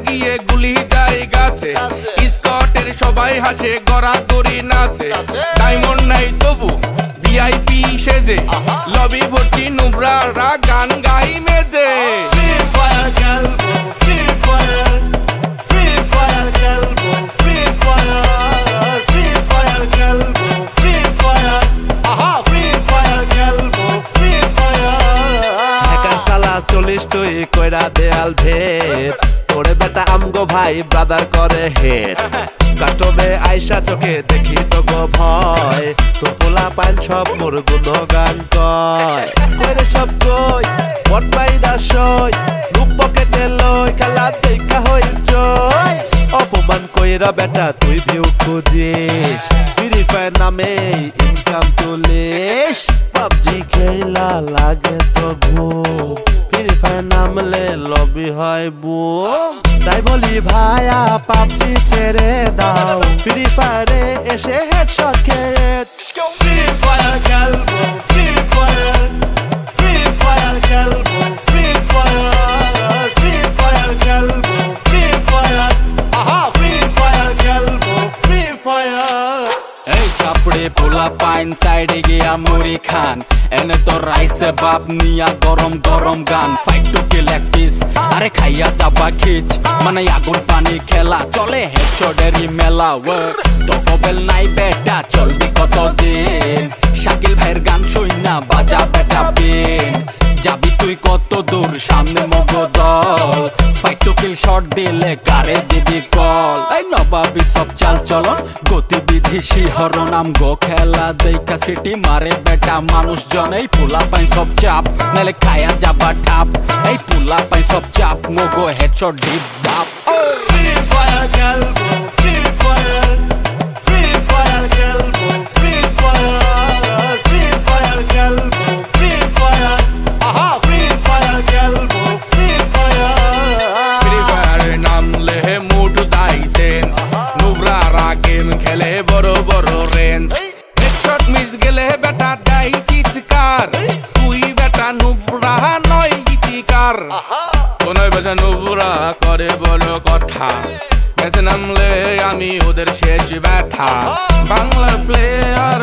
গিয়ে গুলি যায় গাছে, স্কটের সবাই হাসে গড়াগড়ি নাচে। ডায়মন্ড নাই তবু ভিআইপি সেজে, লবি ভর্তি নুবরারা গান গাই মেজে। চলিস তুই কইরা দেয়াল ভেদ, তোরে বেটা আমগো ভাই ব্রাদার করে হেড। কাটবে আইসা চোখে দেখি তো গো ভয়, তোর পোলা পাইন সব মোর গুণগান কয়। কইরে সব কই বট পাইডা সই, রূপ পকেটে লই খেলা দেখা হই জয়। অপমান কইরা বেটা তুই ভিউ খুঁজিস, ফ্রি ফায়ার নামে ইনকাম তুলিস। পাবজি খেলা লাগে তো ঘুম, ফ্রি ফায়ার নামলে লবি হয় বুম। তাই বলি ভাইয়া পাবজি ছেড়ে দাও, ফ্রি ফায়ারে এসে হেডশট খেয়ে। ফ্রি ফায়ার খেলবো, ফ্রি ফায়ার, ফ্রি ফায়ার খেলবো, ফ্রি ফায়ার, ফ্রি ফায়ার খেলবো, ফ্রি ফায়ার, আহা ফ্রি ফায়ার খেলবো, ফ্রি ফায়ার। এই চাপড়ে পোলা পাইন সাইডে গিয়া মুড়ি খান, এনে তো রাইসে বাপ নিয়া গরম গরম গান। ফাইট টু কিল এক পিস, আরে খাইয়া যাবা খিচ, মানে আগুন পানি খেলা চলে হেডশটেরই মেলা। তো কবেল নাই বেটা চলবি কতদিন, শাকিল ভাইয়ের গান শুই না বাজা বেটা পিন। যাবি তুই কত দূর সামনে মগ দল, ফাইট টু কিল শট দিলে কারে দিবি কল। এই নবাবি সব চাল চলন গতিবিধি শিহরণ, আমগো খেলা দেখা সিটি মারে বেটা মানুষজন। এই পোলা পাই সব চাপ নালে খায়া যাবা ঠাপ, এই পোলা পাই সব চাপ মগো হেডশট ডিপ ডাপ। ফ্রি ফায়ার খেলবো, ফ্রি ফায়ার, ফ্রি ফায়ার খেলবো, ফ্রি ফায়ার, ফ্রি ফায়ার খেলবো, ফ্রি ফায়ার, আহা ফ্রি ফায়ার খেলবো, ফ্রি ফায়ার। ফ্রি ফায়ারে নামলে মুড যাই সেন্স, নুবরারা গেম খেলে বড় বড় রেঞ্জ। হেডশট মিস গেলে বেটা দেয় চিৎকার, তুই বেটা নুবরা নয় গীতিকার। কোনয় বেটা নুবরা করে বলো কথা, ম্যাচে নামলে আমি ওদের শেষ ব্যথা। বাংলার প্লেয়ার